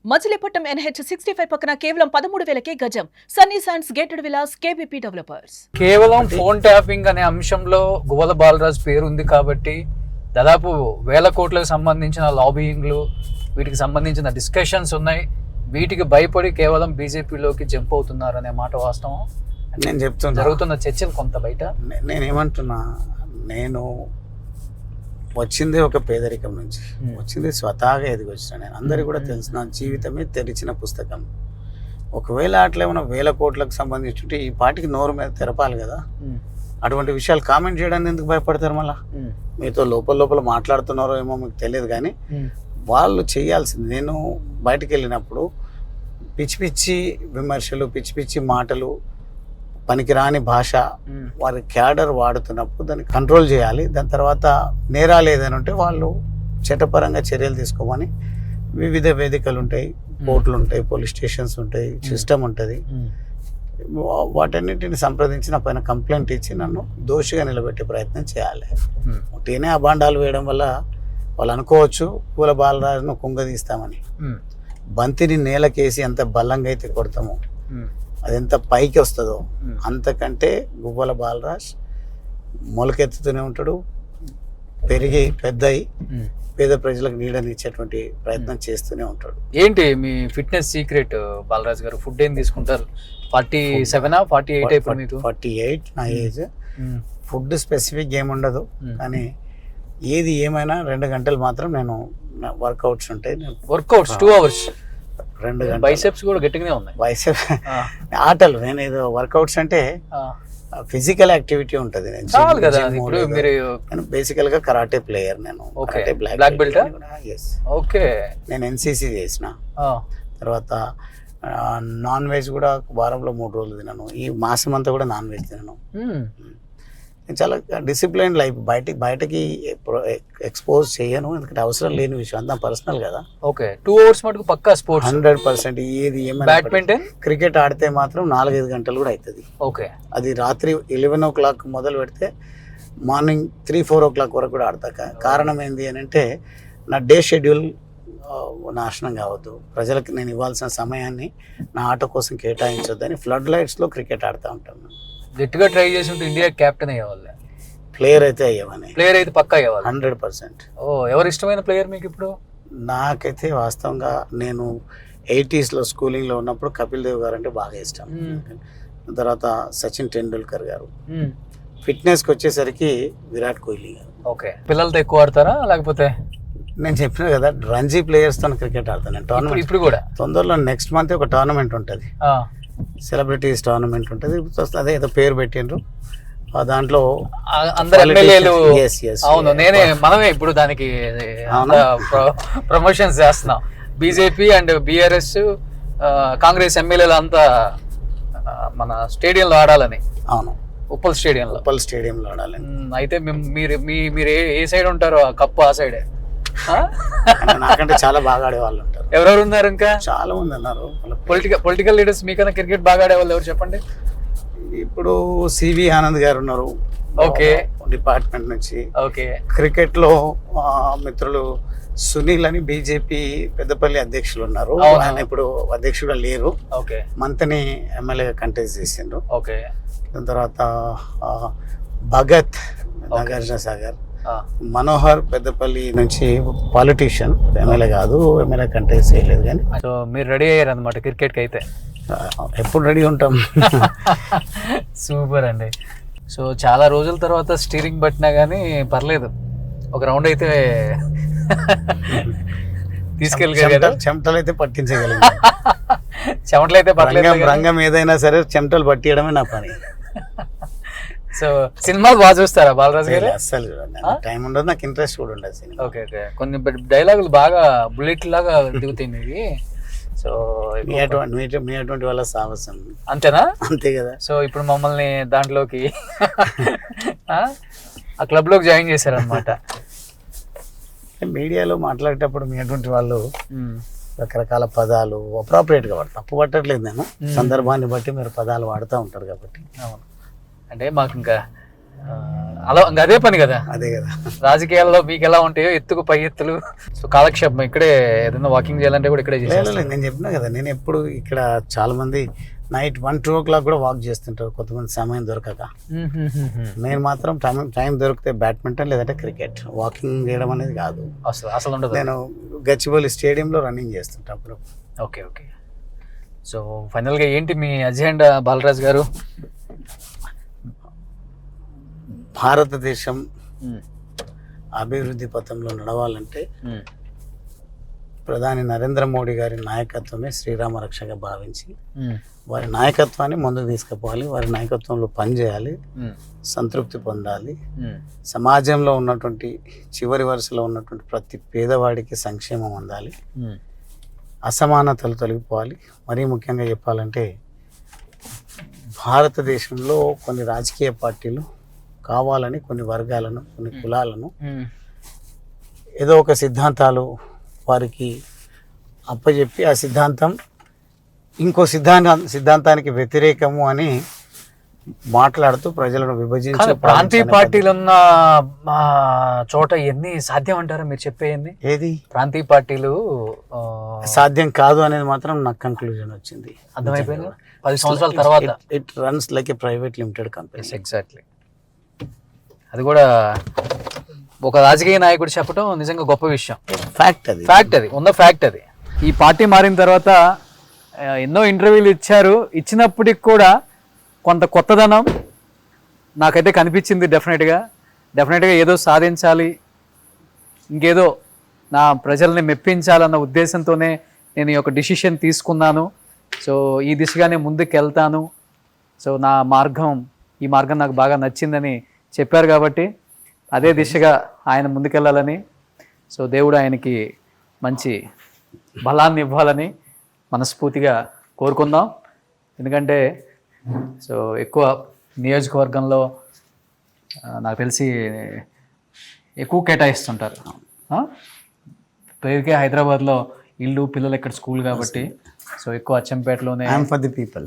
Machilipatnam NH 65 పక్కన కేవలం 13,000కే గజం. Sunny sands gated Vilas KBP developers. కేవలం ఫోన్ ట్యాపింగ్ అనే అంశంలో గువ్వల బాలరాజు పేరు ఉంది కాబట్టి దాదాపు 1,000 కోట్లకు సంబంధించిన లాబియింగ్లు, వీటికి సంబంధించిన డిస్కషన్స్ ఉన్నాయి. వీటికి భయపడి కేవలం బీజేపీలోకి జంప్ అవుతున్నారు అనే మాట వాస్తవం. నేను చెప్తున్నా, జరుగుతున్న చర్చలు కొంత బయట. నేనేమంటున్నా, నేను వచ్చిందే ఒక పేదరికం నుంచి, వచ్చింది స్వతహాగా ఎదిగొచ్చిన. నేను అందరికీ కూడా తెలుసు, నా జీవితమే తెరిచిన పుస్తకం. ఒకవేళ అట్లా ఏమైనా 1,000 కోట్లకు సంబంధించి ఈ పార్టీకి నోరు మీద తెరపాలి కదా. అటువంటి విషయాలు కామెంట్ చేయడానికి ఎందుకు భయపడతారు? మళ్ళీ మీతో లోపల మాట్లాడుతున్నారో ఏమో మీకు తెలియదు, కానీ వాళ్ళు చేయాల్సింది. నేను బయటికి వెళ్ళినప్పుడు పిచ్చి పిచ్చి విమర్శలు, పిచ్చి పిచ్చి మాటలు, పనికిరాని భాష, వారి క్యాడర్ వాడుతున్నప్పుడు దాన్ని కంట్రోల్ చేయాలి. దాని తర్వాత నేరాలు ఏదైనా ఉంటే వాళ్ళు చట్టపరంగా చర్యలు తీసుకోమని వివిధ వేదికలు ఉంటాయి, కోర్టులు ఉంటాయి, పోలీస్ స్టేషన్స్ ఉంటాయి, సిస్టమ్ ఉంటుంది. వాటన్నిటిని సంప్రదించి నా పైన కంప్లైంట్ ఇచ్చి నన్ను దోషిగా నిలబెట్టే ప్రయత్నం చేయాలి. ఒకటినే అబాండాలు వేయడం వల్ల వాళ్ళు అనుకోవచ్చు పూల బాలరాజును కుంగదీస్తామని. బంతిని నేలకేసి ఎంత బలంగా అయితే కొడతామో, అది ఎంత పైకి వస్తుందో అంతకంటే గువ్వల బాలరాజ్ మొలకెత్తుతూనే ఉంటాడు, పెరిగి పెద్దయి పేద ప్రజలకు నీడనిచ్చేటువంటి ప్రయత్నం చేస్తూనే ఉంటాడు. ఏంటి మీ ఫిట్నెస్ సీక్రెట్ బాలరాజ్ గారు? ఫుడ్ ఏం తీసుకుంటారు? 47 48 అయిపోయింది మీకు? 48 నా ఏజ్. ఫుడ్ స్పెసిఫిక్ ఏమి ఉండదు, కానీ ఏది ఏమైనా 2 గంటలు మాత్రం నేను వర్కౌట్స్ ఉంటాయి. Workouts 2 hours? 2 గంటలు. బైసెప్స్ కూడా గట్టిగానే ఉన్నాయి. బైసెప్స్ ఆటలు. నేను ఏదో వర్కౌట్స్ అంటే ఫిజికల్ యాక్టివిటీ ఉంటుంది. చాలు కదా. ఇప్పుడు మీరు బేసికల్ గా కరాటే ప్లేయర్. నేను బ్లాక్ బెల్ట్. ఓకే. నేను NCC చేసిన. తర్వాత నాన్ వెజ్ కూడా వారంలో 3 రోజులు తినను. ఈ మాసం అంతా కూడా నాన్ వెజ్ తినను. చాలా డిసిప్లైన్ లైఫ్. బయటకి ఎక్స్పోజ్ చేయను, ఎందుకంటే అవసరం లేని విషయం, అంతా పర్సనల్ కదా. ఓకే. 2 hours మటుకు పక్కా స్పోర్ట్స్ 100%. ఏది ఏమైనా బ్యాడ్మింటన్, క్రికెట్ ఆడితే మాత్రం 4-5 గంటలు కూడా అవుతుంది. ఓకే. అది రాత్రి 11 o'clock మొదలు పెడితే మార్నింగ్ 3-4 o'clock వరకు కూడా ఆడతాక. కారణం ఏంది అని అంటే, నా డే షెడ్యూల్ నాశనం కావద్దు, ప్రజలకు నేను ఇవ్వాల్సిన సమయాన్ని నా ఆట కోసం కేటాయించొద్దని ఫ్లడ్ లైట్స్లో క్రికెట్ ఆడుతూ ఉంటాను. గట్టిగా ట్రై చేసి ఉంటే ఇండియా కెప్టెన్ అయ్యేవాళ్ళే. ప్లేయర్ అయితే అయ్యేవాని. ప్లేయర్ అయితే పక్కా అయ్యేవాళ్ళు 100%. ఎవరు ఇష్టమైన ప్లేయర్ మీకు ఇప్పుడు? నాకైతే వాస్తవంగా నేను 80s లో స్కూలింగ్లో ఉన్నప్పుడు కపిల్ దేవ్ గారు అంటే బాగా ఇష్టం. తర్వాత సచిన్ టెండూల్కర్ గారు. ఫిట్నెస్కి వచ్చేసరికి విరాట్ కోహ్లీ గారు. ఓకే. పిల్లలతో ఎక్కువ ఆడతారా లేకపోతే? నేను చెప్పిన కదా, రంజీ ప్లేయర్స్తో క్రికెట్ ఆడతాను నేను. టోర్నమెంట్ ఇప్పుడు కూడా తొందరలో నెక్స్ట్ మంత్ ఒక టోర్నమెంట్ ఉంటుంది, సెలబ్రిటీస్ టోర్నమెంట్ ఉంటుంది. అదే ఏదో పేరు పెట్టిండ్రు, దాంట్లో అందరు ఎమ్మెల్యేలు. అవును, మనమే ఇప్పుడు దానికి ప్రమోషన్స్ చేస్తున్నాం. బీజేపీ అండ్ BRS కాంగ్రెస్ ఎమ్మెల్యేలు అంతా మన స్టేడియంలో ఆడాలని. అవును, ఉప్పల్ స్టేడియంలో ఆడాలని. అయితే మీరు ఏ సైడ్ ఉంటారో ఆ కప్పు ఆ సైడే. నాకంటే చాలా బాగా ఆడే వాళ్ళు ఉంటారు. ఎవరెవరు ఉన్నారు? ఇంకా చాలా మంది ఉన్నారు. పొలిటికల్ లీడర్స్ మీకన్నా క్రికెట్ బాగా ఆడే వాళ్ళు ఎవరు చెప్పండి? ఇప్పుడు CV ఆనంద్ గారు ఉన్నారు. ఓకే. డిపార్ట్మెంట్ నుంచి. ఓకే. క్రికెట్ లో మిత్రులు సునీల్ అని BJP పెద్దపల్లి అధ్యక్షులు ఉన్నారు. ఆయన ఇప్పుడు అధ్యక్షుడు లేరు. ఓకే. మంతని ఎమ్మెల్యేగా కంటెస్ట్ చేసిండ్రు. ఓకే. దాని తర్వాత భగత్ నాగార్జున సాగర్. మనోహర్ పెద్దపల్లి నుంచి పాలిటీషియన్, ఎమ్మెల్యే కాదు, ఎమ్మెల్యే కంటెస్ట్ చేయలేదు. కానీ సో మీరు రెడీ అయ్యారు అనమాట క్రికెట్కి? అయితే ఎప్పుడు రెడీ ఉంటాం. సూపర్ అండి. సో చాలా రోజుల తర్వాత స్టీరింగ్ పట్టినా కానీ పర్లేదు, ఒక రౌండ్ అయితే తీసుకెళ్ళగలిగారు. చెమటలు అయితే పట్టించగలిగారు. చెమటలు అయితే పర్లేదు. రంగం ఏదైనా సరే చెమటలు పట్టియడమే నా పని. సో సినిమాలు బాగా చూస్తారా బాలరాజ్ గారు? అస్సలు టైం ఉండదు, నాకు ఇంట్రెస్ట్ కూడా ఉండదు సినిమా. ఓకే. కొన్ని డైలాగులు బాగా బుల్లెట్ లాగా దిగుతాయి మీవి. సో మీ అటువంటి వాళ్ళ సాహసం. అంతేనా? అంతే కదా. సో ఇప్పుడు మమ్మల్ని దాంట్లోకి ఆ క్లబ్ లోకి జాయిన్ చేశారనమాట. మీడియాలో మాట్లాడేటప్పుడు మీ అటువంటి వాళ్ళు రకరకాల పదాలు అప్రాప్రియేట్ గా వాడతారు. తప్పు పట్టట్లేదు నేను, సందర్భాన్ని బట్టి మీరు పదాలు వాడుతూ ఉంటారు కాబట్టి. అవును. అంటే మాకు ఇంకా అలా ఇంకా అదే పని కదా. అదే కదా. రాజకీయాల్లో మీకు ఎలా ఉంటాయో ఎత్తుకు పై ఎత్తులు, సో కాలక్షేపం ఇక్కడే ఏదైనా వాకింగ్ చేయాలంటే కూడా ఇక్కడే చేయాలి. లేదు, నేను చెప్పినా కదా, నేను ఎప్పుడు ఇక్కడ చాలా మంది నైట్ 1-2 o'clock కూడా వాక్ చేస్తుంటారు కొంతమంది సమయం దొరకక. నేను మాత్రం టైం దొరికితే బ్యాడ్మింటన్ లేదంటే క్రికెట్. వాకింగ్ చేయడం అనేది కాదు అసలు ఉండదు. నేను గచ్చిబౌలి స్టేడియంలో రన్నింగ్ చేస్తుంటా అప్పుడు. Okay okay. సో ఫైనల్గా ఏంటి మీ అజెండా బాలరాజ్ గారు? భారతదేశం అభివృద్ధి పథంలో నడవాలంటే ప్రధాని నరేంద్ర మోడీ గారి నాయకత్వమే శ్రీరామ రక్షగా భావించి వారి నాయకత్వాన్ని ముందుకు తీసుకుపోవాలి. వారి నాయకత్వంలో పనిచేయాలి, సంతృప్తి పొందాలి. సమాజంలో ఉన్నటువంటి చివరి వరుసలో ఉన్నటువంటి ప్రతి పేదవాడికి సంక్షేమం అందాలి, అసమానతలు తొలగిపోవాలి. మరీ ముఖ్యంగా చెప్పాలంటే భారతదేశంలో కొన్ని రాజకీయ పార్టీలు కావాలని కొన్ని వర్గాలను, కొన్ని కులాలను ఏదో ఒక సిద్ధాంతాలు వారికి అప్పచెప్పి ఆ సిద్ధాంతం ఇంకో సిద్ధాంతానికి వ్యతిరేకము అని మాట్లాడుతూ ప్రజలను విభజించి ప్రాంతీయ పార్టీలు ఉన్న చోట ఎన్ని సాధ్యం అంటారా మీరు చెప్పేయండి? ఏది ప్రాంతీయ పార్టీలు సాధ్యం కాదు అనేది మాత్రం నాకు కన్క్లూజన్ వచ్చింది, అర్థమైపోయింది 10 సంవత్సరాల తర్వాత. It runs like A private limited company. Exactly. అది కూడా ఒక రాజకీయ నాయకుడు చెప్పడం నిజంగా గొప్ప విషయం. ఫ్యాక్ట్ అది ఉన్న ఫ్యాక్ట్ అది. ఈ పార్టీ మారిన తర్వాత ఎన్నో ఇంటర్వ్యూలు ఇచ్చారు, ఇచ్చినప్పటికి కూడా కొంత కొత్తదనం నాకైతే కనిపించింది. డెఫినెట్గా ఏదో సాధించాలి, ఇంకేదో నా ప్రజల్ని మెప్పించాలన్న ఉద్దేశంతోనే నేను ఈ యొక్క డిసిషన్ తీసుకున్నాను. సో ఈ దిశగానే ముందుకు వెళ్తాను. సో ఈ మార్గం నాకు బాగా నచ్చిందని చెప్పారు కాబట్టి అదే దిశగా ఆయన ముందుకెళ్ళాలని, సో దేవుడు ఆయనకి మంచి బలాన్ని ఇవ్వాలని మనస్ఫూర్తిగా కోరుకుందాం. ఎందుకంటే సో ఎక్కువ నియోజకవర్గంలో నాకు తెలిసి ఎక్కువ కేటాయిస్తుంటారు. పేరుకే హైదరాబాద్లో ఇల్లు, పిల్లలు ఇక్కడ స్కూల్ కాబట్టి సో ఎక్కువ అచ్చంపేటలోనే. For the people.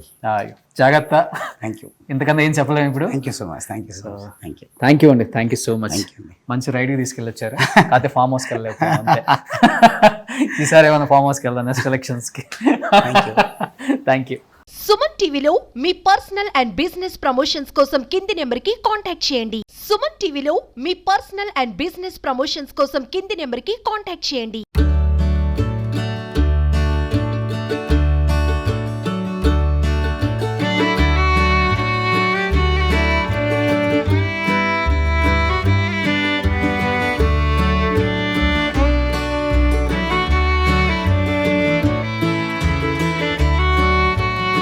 జాగ్రత్త. Thank you. ఇంతకన్నా ఏం చెప్పలేము ఇప్పుడు. Thank you so much. Thank you అండి. Thank you so much. మంచి రైడ్కి తీసుకెళ్ళొచ్చారు. అయితే ఫామ్ హౌస్కి వెళ్ళలేదు అంతే. ఈసారి ఏమైనా ఫామ్ హౌస్కి వెళ్దాం నెక్స్ట్ ఎలక్షన్స్కి. Thank you. సుమన్ టీవీలో మీ పర్సనల్ అండ్ బిజినెస్ ప్రమోషన్స్ కోసం కింది నెంబర్కి కాంటాక్ట్ చేయండి. సుమన్ టీవీలో మీ పర్సనల్ అండ్ బిజినెస్ ప్రమోషన్స్ కోసం కింది నెంబర్కి కాంటాక్ట్ చేయండి.